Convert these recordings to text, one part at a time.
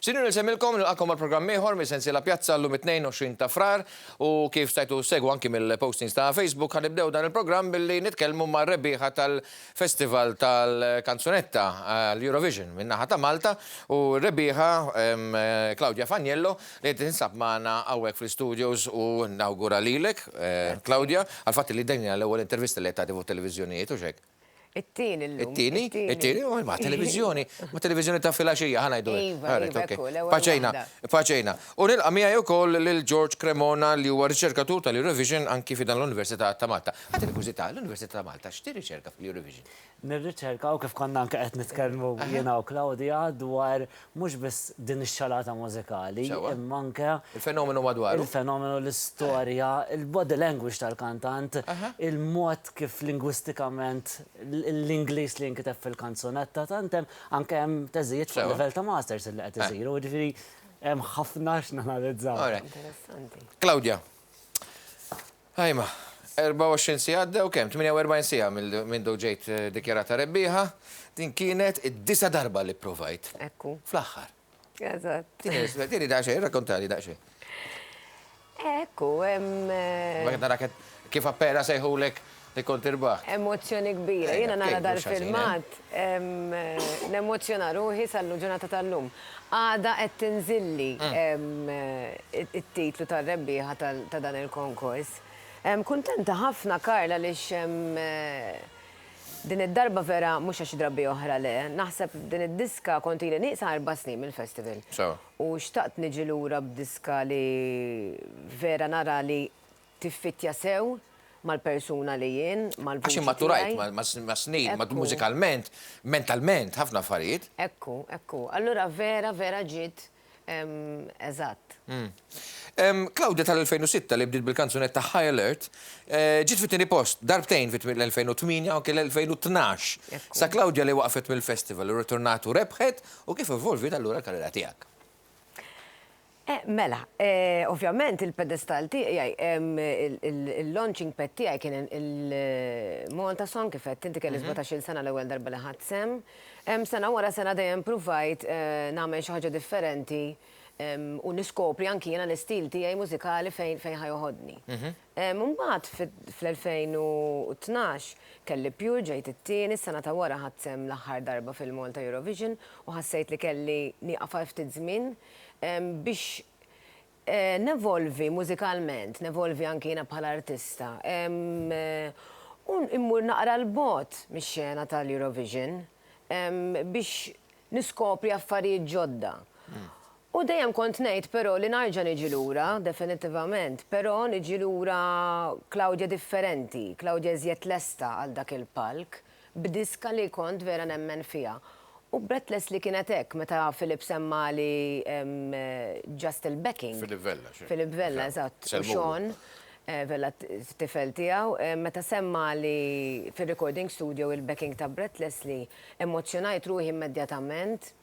Sinjur nsemilkom nilqakom għal-programm ieħor mis-sensiela Pjazza llum 22 ta' Frar u kif stajtu segwu anki mill-postings ta' Facebook ħanibdew dan il-programm billi nitkellmu ma' rebbieħa tal-Festival tal-Kanzunetta l-Eurovision min-naħa ta' Malta u rebbieħa Claudia Fagnello li tinsab magħna hawnhekk fl-studios u nawgura lilek, Claudia, għal-fatt li dejna l-ewwel intervista li tagħti fuq televiżjonijiet u xek. It-tieni l-lum. It-tieni, ma' televizjoni ta' filgħaxija ħanajdu. Paċejna. U nilqa' miegħi wkoll lil George Cremona li huwa riċerkatur tal-Eurovision anki fi dan l-Università ta' Malta. Ħadd il-kużità, l-Università ta' Malta x'tirriċerka fl-Eurovision? Nirriċerka u kif konna anke qed nitkellmu jiena u Claudia dwar mhux biss din ix-xalata mużikali, imma anke il-fenomenu madwaru. Il-fenomenu, l-istorja, il-body language tal-kantant, il-mod kif lingwistikament l-Ingliż li nkiteb fil-kanzunetta tantem anke hemm teżijiet fuq livell ta' masters li qed isiru, jiġifieri hemm ħafna x'nanalizzaw. Interessanti. Claudia. Ħajma, 24 siegħa għaddew kemm? 48 siegħa minn ġejt dikjarata rebbieħa, din kienet id-disa darba li provajt. Ekku. Fl-aħħar. Eżatt. Tieni daqsxejn, rakkontali daqsxejn. Ekku, Nara kif appera sejħulek li kont irbaħ. Emozzjoni kbira. Jiena nara dar filmat, nemozjona ruħi sal-ġurnata tal-lum. Għada qed tinżilli it-titlu tar-rebbieħa ta' dan il-konkors. Kuntenta ħafna Karla lix din id-darba vera mhux għax drabi oħra le. Naħseb din id-diska konti li nieqsa 4 snin mill-festival. U xtaqt niġi lura b'diska li vera nara li tiffittja sew mal-persuna li jien, mal-vuċi. Għaxin maturajt, ma' snin, ma' mużikalment, mentalment, ħafna affarijiet. Ekku. Allura vera ġiet eżatt. Claudia tal-2006 li bdiet bil-kanzunetta High Alert, ġiet fit-tieni post, darbtejn fit-2008 u l-2012. Sa Claudia li waqfet mill-festival u ritornatu rebħet u kif evolvit allura l-karriera tiegħek. Mela, ovvjament il-pedestal tiegħi, il-launching pad tiegħi kien il-Malta Song kif qed inti kelli 17-il sena l-ewwel darba li ħadd sem. Sena wara sena dejjem provajt nagħmel xi ħaġa differenti u niskopri anki jiena l-istil tiegħi mużikali fejn ħajoħodni. Mbagħad fl-2012 kelli Pure ġejt it-tieni, sena ta' wara ħadd sem l-aħħar darba fil-Malta Eurovision u ħassejt li kelli nieqaf ftit żmien biex nevolvi mużikalment, nevolvi anki jiena bħala artista. Immur naqra l-bot mix-xena tal-Eurovision biex niskopri affarijiet ġodda. U dejjem kont ngħid però li narġa' niġi lura, definitivament, però niġi lura Claudia differenti, Claudia eżjed lesta għal dak il-palk, b'diska li kont vera nemmen fiha. U Breathless li kienet hekk meta Filip semma li just il-backing. Filip Vella, eżatt. U Sean, Vella tifel tiegħu, meta semma li fil-recording studio il-backing ta' Breathless li emozjonajt ruħi immedjatament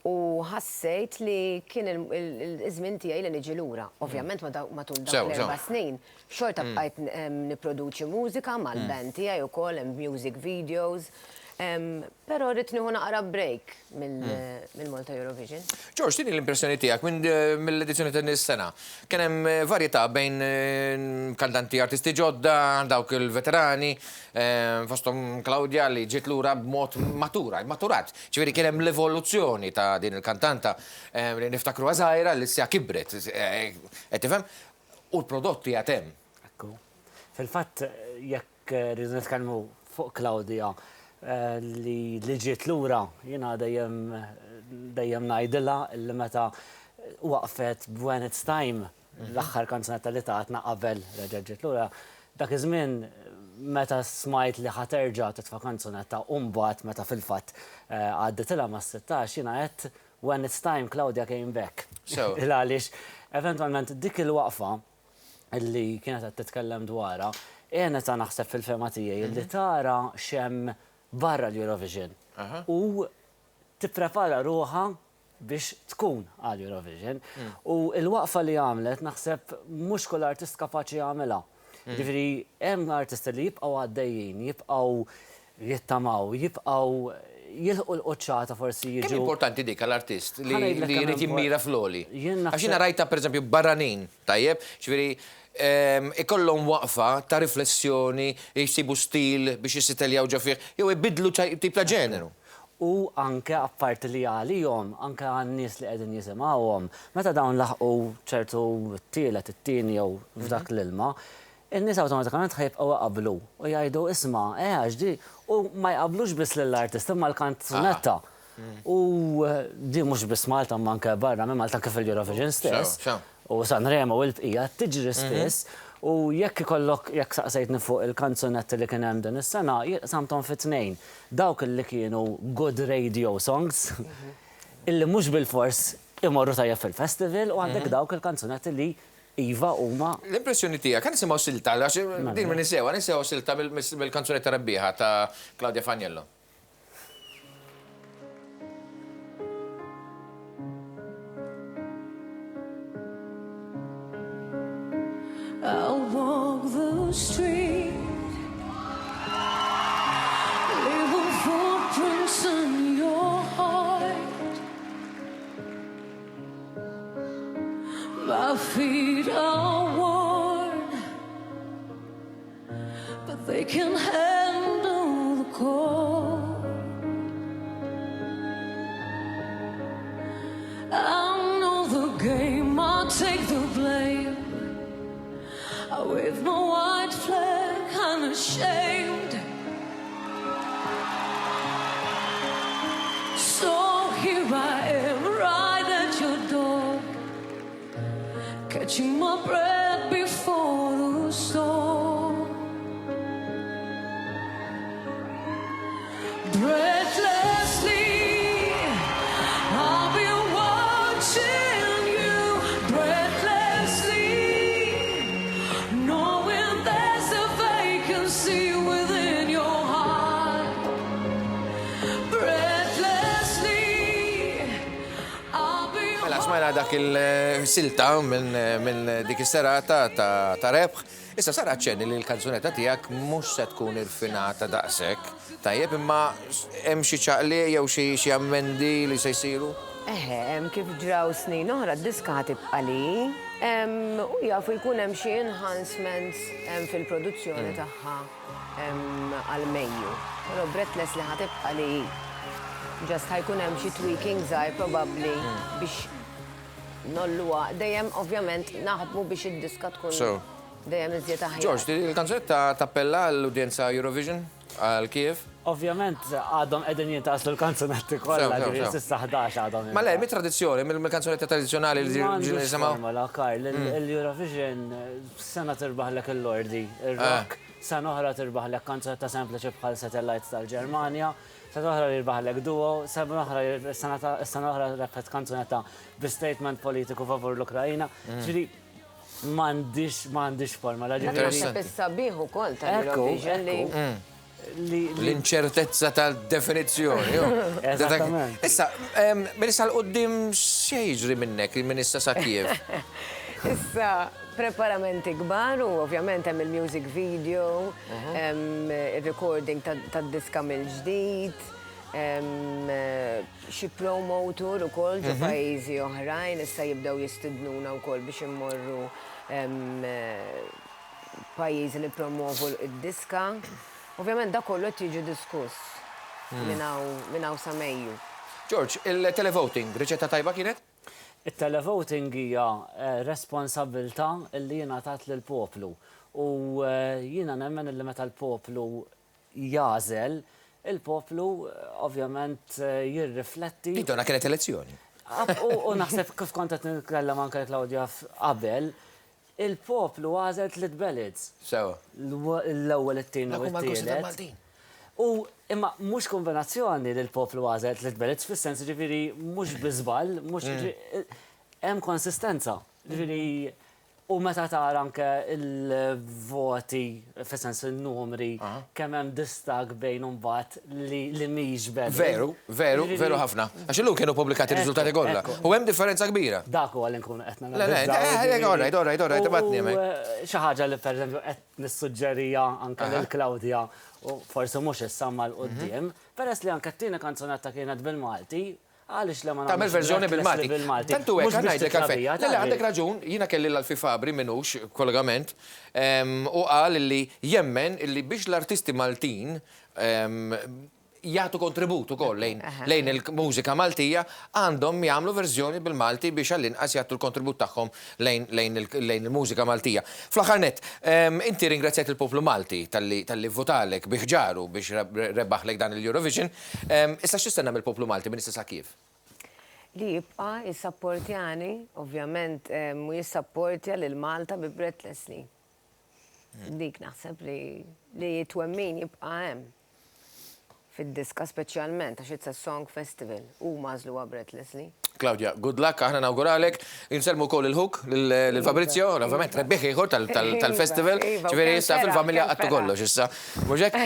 u ħassejt li kien il-żmien tiegħi li niġi lura. Ovvjament matul dak l-4 snin. Xorta bqajt nipproduċi mużika mal-band tiegħi wkoll hemm music videos. Pero rrit nieħu naqra break mill-Malta Eurovision. George, tini l-impressjoni tiegħek mill-edizzjoni ta' nis-sena. Kien hemm varjetà bejn kantanti artisti ġodda, dawk il-veterani, fosthom Claudia li ġiet lura b'mod maturat. Ġifieri kien hemm l-evoluzzjoni ta' din il-kantanta li niftakru żgħira li issija kibret. Qed tifhem? U l-prodotti għad hemm. Ekku. Fil-fatt jekk rridu nitkellmu fuq Claudia li ġiet lura, jiena dejjem ngħidilha li meta waqfet When It's Time l-aħħar kanzunetta li tatna qabel ġiet lura, dak iż-żmien meta smajt li ħaterġa' titfa' kanzunetta u mbagħad meta fil-fatt għadditilha mas-16 jiena qed When It's Time Claudia came back. Għaliex eventwalment dik il-waqfa li kienet qed titkellem dwarha għenet naħseb fil-fema tiegħi li tara xemm barra l-Eurovision u tipprepara ruħha biex tkun għal Eurovision u l-waqfa li għamlet naħseb mhux kull artist kapaċi jagħmilha. Ġifieri hemm artisti li jibqgħu għaddejjin, jibqgħu jittamaw, jibqgħu jilħu l-qoċċata forsi Kemm jiġu. importanti dik għall-artist li Ħanajdlek kemm jrid jimmira fl-oli? Jien naħseb- Għax jiena rajta pereżempju barranin, tajjeb, ġifieri ikollhom waqfa ta' riflessjoni, jsibu stil biex jisiteljaw ġo fih, jew ibidlu tip ta' ġeneru. U anke apparti li għalihom, anke għan-nies li qegħdin jisimgħuhom, meta dawn laħqu ċertu t-tielet, it-tieni jew f'dak l-ilma, in-nies awtomatikament ħajbqgħu qablu u jgħidu isma' ġdi u ma jqablux biss lill-artist imma l-kanzunetta. U di mhux biss Malta ma anke barra minn Malta kif il-Eurovision stess. U Sanremo u l-bqija tiġri spiss. U jekk ikollok, jekk saqsejtni fuq il-kanzunetti li kien hemm din is-sena, samtom fit-tnejn. Dawk li kienu good radio songs, illi mhux bil-fors imorru tajjeb fil-festival, u għandek dawk il-kanzunetti li iva huma. L-impressjoni tiegħek kan nisimgħu silta, għax din ma nisewa, nisew silta mill-kanzunetta rebbieħa ta' Claudia Fagnello. I'll walk the street, leave a footprints in your heart. My feet are worn, but they can handle the cold. I know the game, I'll take the blame. I wave my white flag, unashamed. So here I am, right at your door, catching my breath before the storm. Breathlessly, I'll be watching you. Breathlessly, knowing there's a vacancy within your heart. Breathlessly, I'll be Mela, smajna dak il-silta minn dik is-serata ta' rebħ. Issa sara ċenni li l-kanzunetta tiegħek mhux se tkun irfinata daqshekk. Tajjeb, imma hemm xi ċaqli jew xi ammendi li se jsiru? Kif ġraw snin oħra d-diska ħatibqa' li. U jafu jkun hemm xi enhancements fil-produzzjoni tagħha għal-Mejju. Però Breathless li ħatibqa' li ġast ħajkun hemm xi tweaking żgħar probabbli biex nolluha. Dejjem ovvjament naħdmu biex id-diska tkun dejjem iżjed aħjar. George, il-kanzunetta tappella l-udjenza Eurovision għal Kiev? Ovvjament għadhom qegħdin jintaslu l-kanzunetti kollha, ġifieri s'issa 11 għadhom. Ma le, mit-tradizzjoni, mill-kanzunetta tradizzjonali li M'għandux nisimgħu? formola, Karl, l-Eurovision sena tirbaħlek il-Lordi, il-Rock, sena oħra tirbaħlek kanzunetta sempliċi bħal Satellites tal-Ġermanja, sena oħra tirbaħlek Duo, sena oħra rebħet kanzunetta bi-statement politiku favur l-Ukrajina. Ġifieri m'għandix formola. Naħseb is-sabiħ ukoll tal-Eurovision li L-inċertezza tal-definizzjoni. Eżattament. Issa, minn issa l-qoddim xejġri minnek, minn issa sa' Kiev? Issa, preparamenti kbar u ovvjament hemm il-music video, il-recording tad-diska mill-ġdid, xi promo tour ukoll ġo pajjiżi oħrajn, issa jibdew jistidnuna wkoll biex immorru pajjiżi li promovu id-diska. Ovvjament da kollu qed jiġi diskuss minn hawn sa Mejju. George, il-televoting, riċetta tajba kienet? Il-televoting hija responsabilta li jiena tat lill-poplu. U jiena nemmen li meta l-poplu jażel, il-poplu ovvjament jirrifletti. Dona kienet elezzjoni. U naħseb kif kont qed nitkellem anke Claudia qabel, il-poplu għażel tliet belids. Sewa. L-ewwel, it-tieni u t-tielet. U imma mhux kombinazzjoni li l-poplu għażel tliet belids fis-sens ġifieri mhux biżball, mhux hemm konsistenza. Ġifieri u meta tara anke il-voti fis-sens il-numri kemm hemm distag bejn imbagħad li mhix beda. Veru ħafna. Għax illum kienu pubblikati r-riżultati kollha. U hemm differenza kbira. Dak huwa li nkunu qed Orajt, tibatni hemmhekk. xi ħaġa li pereżempju qed nissuġġerija anke lil Claudia u forsi mhux issa l-qoddim, peress li anke t-tieni kanzunetta kienet bil-Malti, għaliex li ma Tagħmel verżjoni bil-Malti. Tantu hekk ngħidlek għalfejn. Għandek raġun, jiena kelli l-Alfi Fabri minux kollegament u qal li jemmen illi biex l-artisti Maltin jagħtu kontributu ukoll lejn il-mużika Maltija għandhom jagħmlu verżjoni bil-Malti biex għall-inqas jagħtu l-kontribut tagħhom lejn il-mużika Maltija. Fl-aħħar nett, inti ringrazzjat il-poplu Malti tal-li votalek biħġaru biex rebbaħlek dan il-Eurovision. Issa x'istenna mill-poplu Malti minn issa kif? Li jibqa' jissapportjani, ovvjament u jissapportja lil Malta bi Breathlessly. Dik naħseb li twemmin jibqa' hemm fid-diska speċjalment għax it's a song festival u mażlu Breathlessly. Claudia, good luck, aħna nawguralek, inselmu kol il-hook l-Fabrizio, ovvijament, rebbiħ ieħor tal-festival, ċiveri jissa fil-familja għattu kollox, issa. Muġek?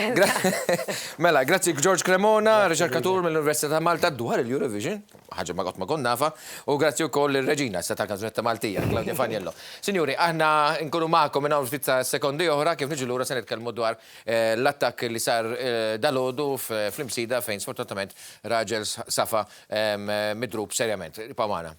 Mela, grazzi George Cremona, riċerkatur mill-Università Malta dwar il-Eurovision, ħagġa ma għot ma kon nafa, u grazzi u koll il-Reġina, s-sata kanzunetta Maltija, Claudia Faniello. Signori, aħna nkunu maħkom minna fitza sekondi oħra, kif niġu l-ura se nitkellmu dwar l-attak li sar dal-ħodu fl-imsida fejn sfortunatament raġel safa midrub serjament. Pamana.